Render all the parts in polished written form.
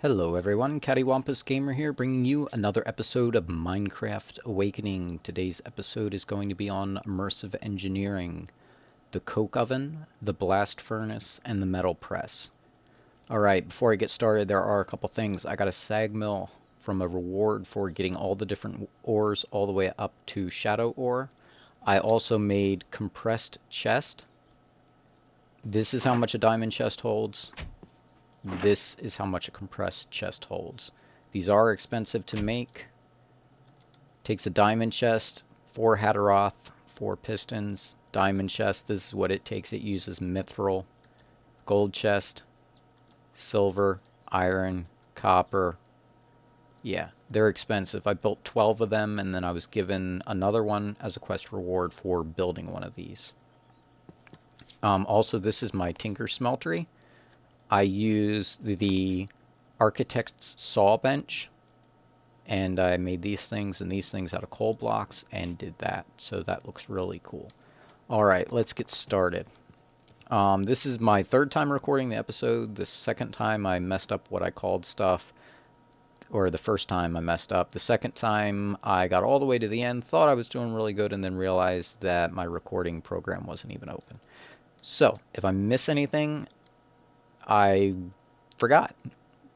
Hello everyone, CaddywhumpusGamer here, bringing you another episode of Minecraft Awakening. Today's episode is going to be on immersive engineering, the coke oven, the blast furnace, and the metal press. Alright, before I get started, there are a couple things. I got a sag mill from a reward for getting all the different ores all the way up to shadow ore. I also made compressed chest. This is how much a diamond chest holds. This is how much a compressed chest holds. These are expensive to make. Takes a diamond chest, 4 Hatteroth, 4 pistons, diamond chest, this is what it takes. It uses mithril, gold chest, silver, iron, copper. Yeah, they're expensive. I built 12 of them, and then I was given another one as a quest reward for building one of these. Also, this is my tinker smeltery. I use the architect's saw bench, and I made these things and these things out of coal blocks and did that, so that looks really cool. Alright, let's get started. This is my third time recording the episode. The second time I messed up what I called stuff, or the first time I messed up. The second time I got all the way to the end, thought I was doing really good, and then realized that my recording program wasn't even open. So, if I miss anything, I forgot,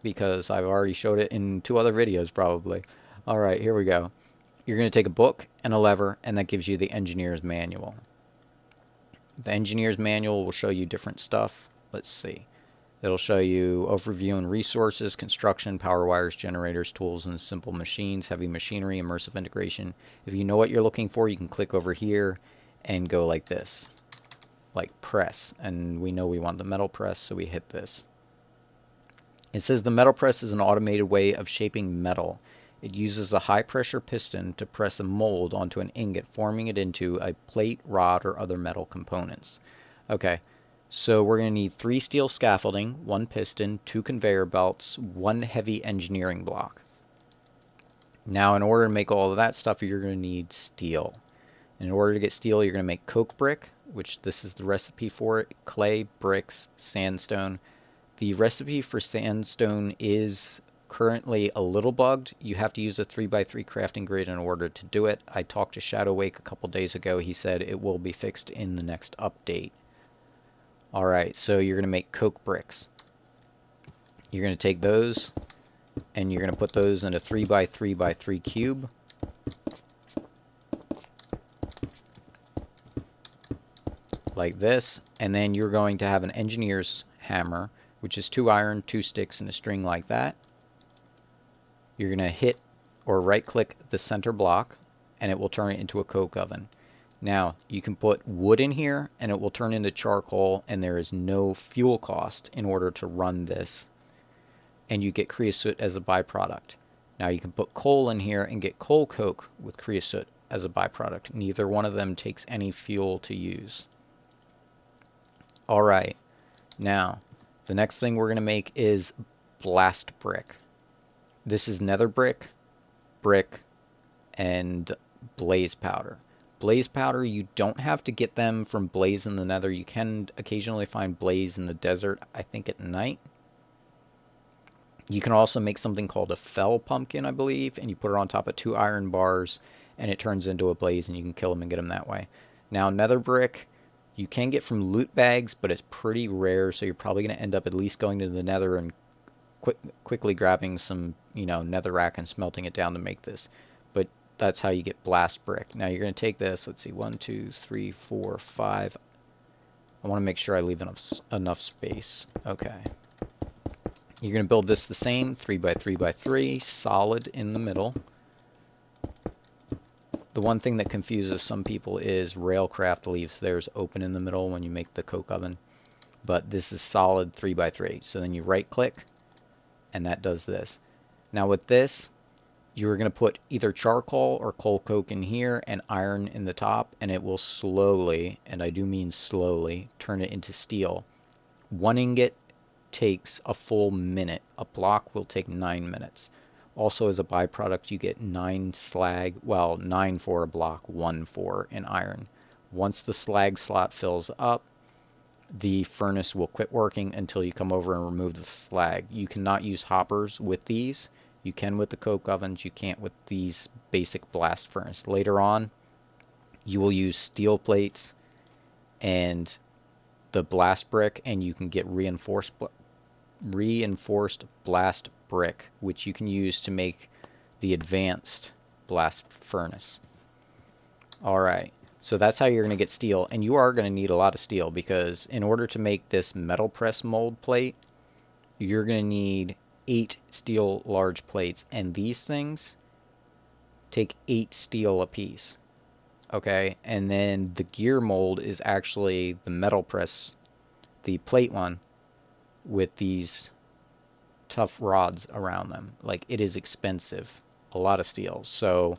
because I've already showed it in 2 other videos probably. Alright, here we go. You're going to take a book and a lever, and that gives you the engineer's manual. The engineer's manual will show you different stuff. Let's see. It'll show you overview and resources, construction, power wires, generators, tools, and simple machines, heavy machinery, immersive integration. If you know what you're looking for, you can click over here and go like this. Like press, and we know we want the metal press, so we hit this. It says the metal press is an automated way of shaping metal. It uses a high pressure piston to press a mold onto an ingot, forming it into a plate, rod, or other metal components. Okay, so we're going to need 3 steel scaffolding, 1 piston, 2 conveyor belts, 1 heavy engineering block. Now, in order to make all of that stuff, you're going to need steel. In order to get steel, you're going to make coke brick, which this is the recipe for it, clay, bricks, sandstone. The recipe for sandstone is currently a little bugged. You have to use a 3x3 crafting grid in order to do it. I talked to Shadowwake a couple days ago. He said it will be fixed in the next update. Alright, so you're going to make coke bricks. You're going to take those, and you're going to put those in a 3x3x3 cube. Like this, and then you're going to have an engineer's hammer, which is 2 iron, 2 sticks, and a string like that. You're going to hit or right click the center block, and it will turn it into a coke oven. Now, you can put wood in here, and it will turn into charcoal, and there is no fuel cost in order to run this, and you get creosote as a byproduct. Now, you can put coal in here and get coal coke with creosote as a byproduct. Neither one of them takes any fuel to use. Alright, now, the next thing we're going to make is blast brick. This is nether brick, brick, and blaze powder. Blaze powder, you don't have to get them from blaze in the nether. You can occasionally find blaze in the desert, I think at night. You can also make something called a fell pumpkin, I believe, and you put it on top of 2 iron bars, and it turns into a blaze, and you can kill them and get them that way. Now, nether brick, you can get from loot bags, but it's pretty rare, so you're probably going to end up at least going to the nether and quickly grabbing some, netherrack and smelting it down to make this. But that's how you get blast brick. Now you're going to take this, let's see, 1, 2, 3, 4, 5. I want to make sure I leave enough space. Okay. You're going to build this the same, 3x3x3, solid in the middle. The one thing that confuses some people is Railcraft leaves theirs open in the middle when you make the coke oven. But this is solid 3x3. So then you right click, and that does this. Now with this, you're going to put either charcoal or coal coke in here and iron in the top, and it will slowly, and I do mean slowly, turn it into steel. 1 ingot takes a full minute. A block will take 9 minutes. Also, as a byproduct, you get 9 slag, well, 9 for a block, 1 for an iron. Once the slag slot fills up, the furnace will quit working until you come over and remove the slag. You cannot use hoppers with these. You can with the coke ovens. You can't with these basic blast furnace. Later on, you will use steel plates and the blast brick, and you can get reinforced blast brick, which you can use to make the advanced blast furnace. Alright, so that's how you're going to get steel, and you are going to need a lot of steel, because in order to make this metal press mold plate, you're going to need 8 steel large plates, and these things take 8 steel apiece. Okay, and then the gear mold is actually the metal press, the plate one, with these tough rods around them. Like, it is expensive, a lot of steel. So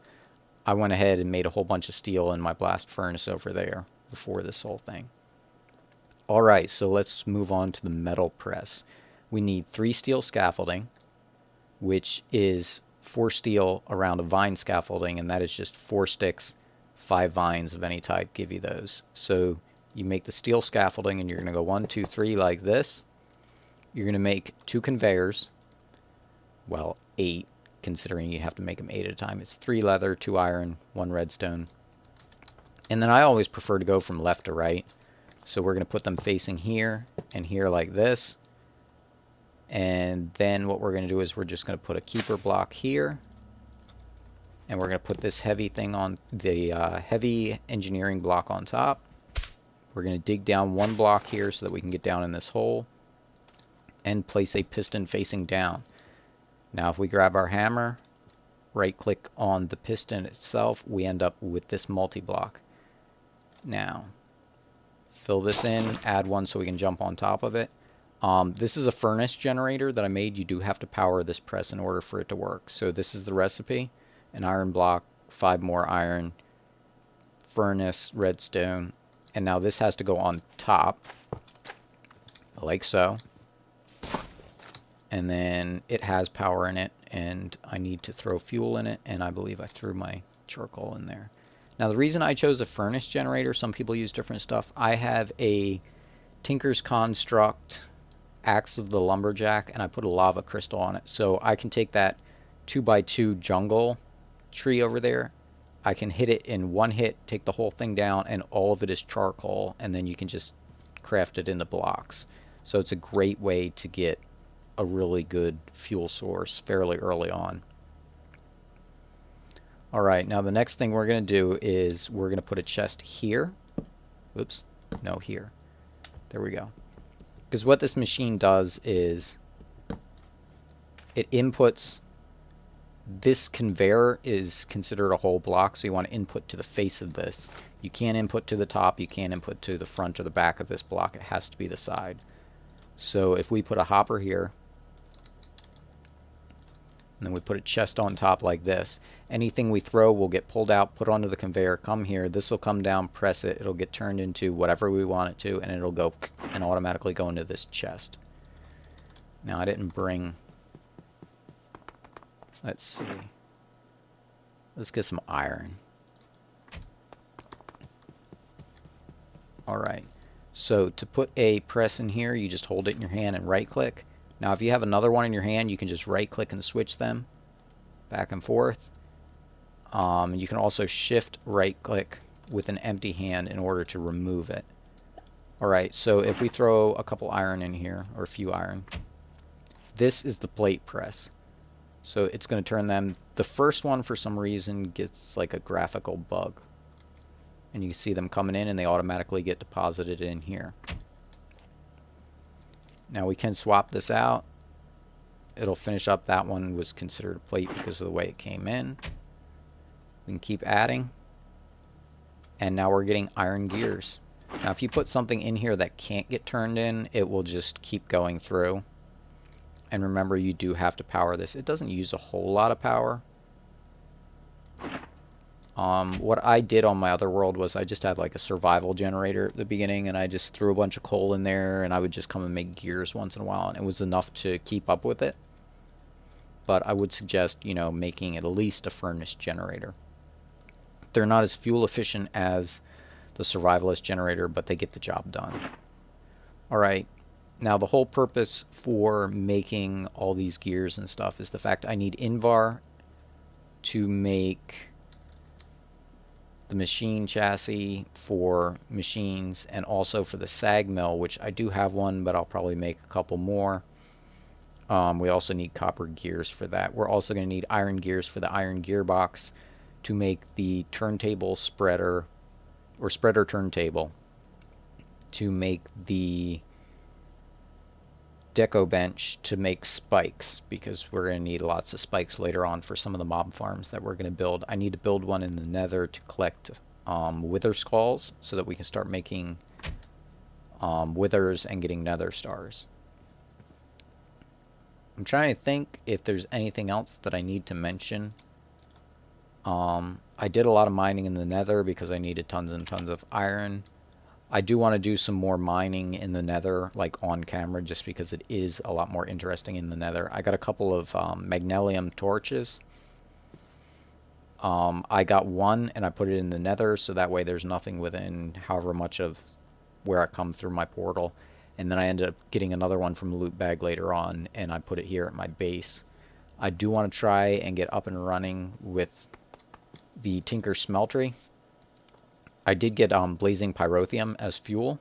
I went ahead and made a whole bunch of steel in my blast furnace over there before this whole thing. Alright, so let's move on to the metal press. We need 3 steel scaffolding, which is 4 steel around a vine scaffolding, and that is just 4 sticks, 5 vines of any type give you those. So you make the steel scaffolding, and you're going to go 1, 2, 3 like this. You're going to make 2 conveyors. Well, 8, considering you have to make them 8 at a time. It's 3 leather, 2 iron, 1 redstone. And then I always prefer to go from left to right. So we're going to put them facing here and here like this. And then what we're going to do is we're just going to put a keeper block here. And we're going to put this heavy thing on the heavy engineering block on top. We're going to dig down 1 block here so that we can get down in this hole. And place a piston facing down. Now if we grab our hammer, right click on the piston itself, we end up with this multi-block. Now fill this in, add 1 so we can jump on top of it. This is a furnace generator that I made. You do have to power this press in order for it to work. So this is the recipe: an iron block, 5 more iron, furnace, redstone, and now this has to go on top like so. And then it has power in it, and I need to throw fuel in it, and I believe I threw my charcoal in there. Now the reason I chose a furnace generator, some people use different stuff. I have a Tinker's Construct Axe of the Lumberjack, and I put a lava crystal on it. So I can take that 2x2 jungle tree over there, I can hit it in 1 hit, take the whole thing down, and all of it is charcoal, and then you can just craft it into blocks. So it's a great way to get a really good fuel source fairly early on. Alright, now the next thing we're going to do is we're going to put a chest here. Oops, no, here. There we go. Because what this machine does is it inputs. This conveyor is considered a whole block, so you want to input to the face of this. You can't input to the top, you can't input to the front or the back of this block. It has to be the side. So if we put a hopper here, and then we put a chest on top like this, anything we throw will get pulled out, put onto the conveyor, come here, this will come down, press it, it'll get turned into whatever we want it to, and it'll go and automatically go into this chest. Now I didn't bring, let's see, let's get some iron. Alright, so to put a press in here, you just hold it in your hand and right click. Now if you have another one in your hand, you can just right click and switch them back and forth. You can also shift right click with an empty hand in order to remove it. Alright, so if we throw a couple iron in here, or a few iron, this is the plate press. So it's going to turn them, the first one for some reason gets like a graphical bug. And you can see them coming in and they automatically get deposited in here. Now we can swap this out. It'll finish up. That one was considered a plate because of the way it came in. We can keep adding. And now we're getting iron gears. Now if you put something in here that can't get turned in, it will just keep going through. And remember, you do have to power this. It doesn't use a whole lot of power. What I did on my other world was I just had like a survival generator at the beginning, and I just threw a bunch of coal in there, and I would just come and make gears once in a while, and it was enough to keep up with it. But I would suggest, you know, making at least a furnace generator. They're not as fuel efficient as the survivalist generator, but they get the job done. Alright, now the whole purpose for making all these gears and stuff is the fact I need Invar to make the machine chassis for machines, and also for the sag mill, which I do have one, but I'll probably make a couple more. We also need copper gears for that. We're also going to need iron gears for the iron gearbox to make the turntable spreader, or spreader turntable, to make the deco bench to make spikes, because we're going to need lots of spikes later on for some of the mob farms that we're going to build. I need to build one in the nether to collect wither skulls so that we can start making withers and getting nether stars. I'm trying to think if there's anything else that I need to mention. I did a lot of mining in the nether because I needed tons and tons of iron. I do want to do some more mining in the nether, like on camera, just because it is a lot more interesting in the nether. I got a couple of magnesium torches. I got one and I put it in the nether, so that way there's nothing within however much of where I come through my portal. And then I ended up getting another one from the loot bag later on, and I put it here at my base. I do want to try and get up and running with the Tinker Smeltery. I did get blazing pyrotheum as fuel.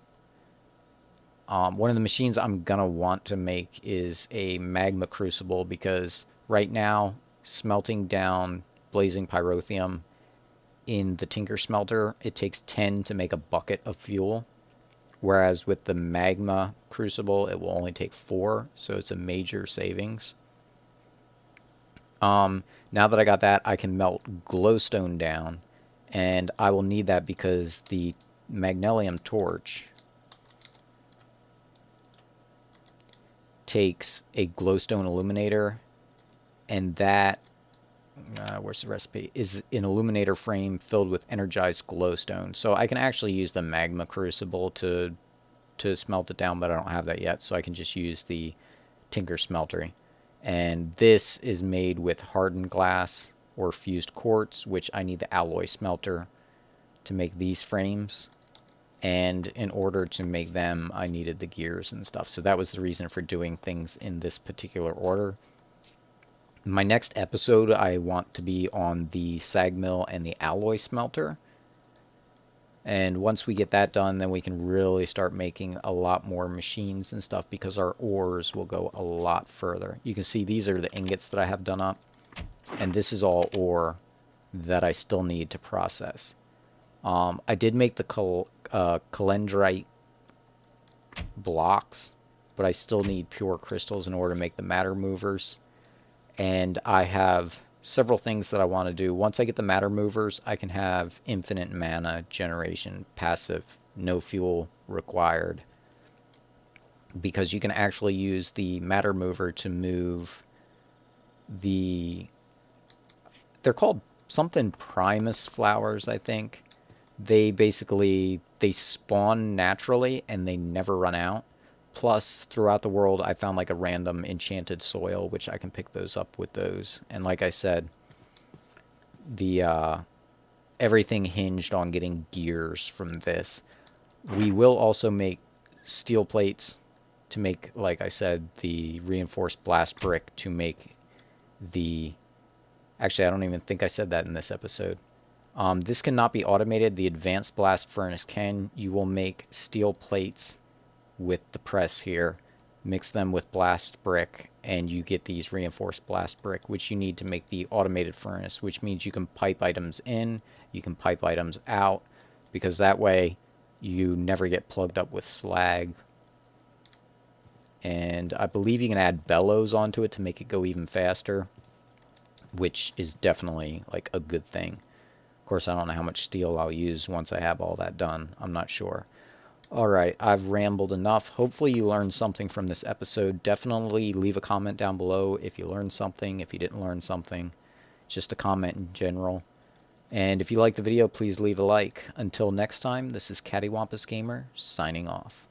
One of the machines I'm going to want to make is a magma crucible, because right now smelting down blazing pyrotheum in the Tinker Smelter, it takes 10 to make a bucket of fuel. Whereas with the magma crucible, it will only take 4, so it's a major savings. Now that I got that, I can melt glowstone down, and I will need that because the magnesium torch takes a glowstone illuminator, and that, where's the recipe, is an illuminator frame filled with energized glowstone. So I can actually use the magma crucible to smelt it down, but I don't have that yet, so I can just use the Tinker Smeltery. And this is made with hardened glass or fused quartz, which I need the alloy smelter to make these frames. And in order to make them, I needed the gears and stuff. So that was the reason for doing things in this particular order. My next episode, I want to be on the sag mill and the alloy smelter. And once we get that done, then we can really start making a lot more machines and stuff, because our ores will go a lot further. You can see these are the ingots that I have done up, and this is all ore that I still need to process. I did make the calendrite blocks, but I still need pure crystals in order to make the matter movers. And I have several things that I want to do. Once I get the matter movers, I can have infinite mana generation, passive, no fuel required, because you can actually use the matter mover to move the, they're called something Primus flowers, I think. They basically, they spawn naturally and they never run out. Plus, throughout the world, I found like a random enchanted soil, which I can pick those up with those. And like I said, the everything hinged on getting gears from this. We will also make steel plates to make, like I said, the reinforced blast brick to make the... Actually, I don't even think I said that in this episode. This cannot be automated. The advanced blast furnace can. You will make steel plates with the press here, mix them with blast brick, and you get these reinforced blast brick, which you need to make the automated furnace, which means you can pipe items in, you can pipe items out, because that way you never get plugged up with slag. And I believe you can add bellows onto it to make it go even faster, which is definitely like a good thing. Of course, I don't know how much steel I'll use once I have all that done. I'm not sure. Alright, I've rambled enough. Hopefully you learned something from this episode. Definitely leave a comment down below if you learned something, if you didn't learn something. Just a comment in general. And if you liked the video, please leave a like. Until next time, this is CaddywhumpusGamer, signing off.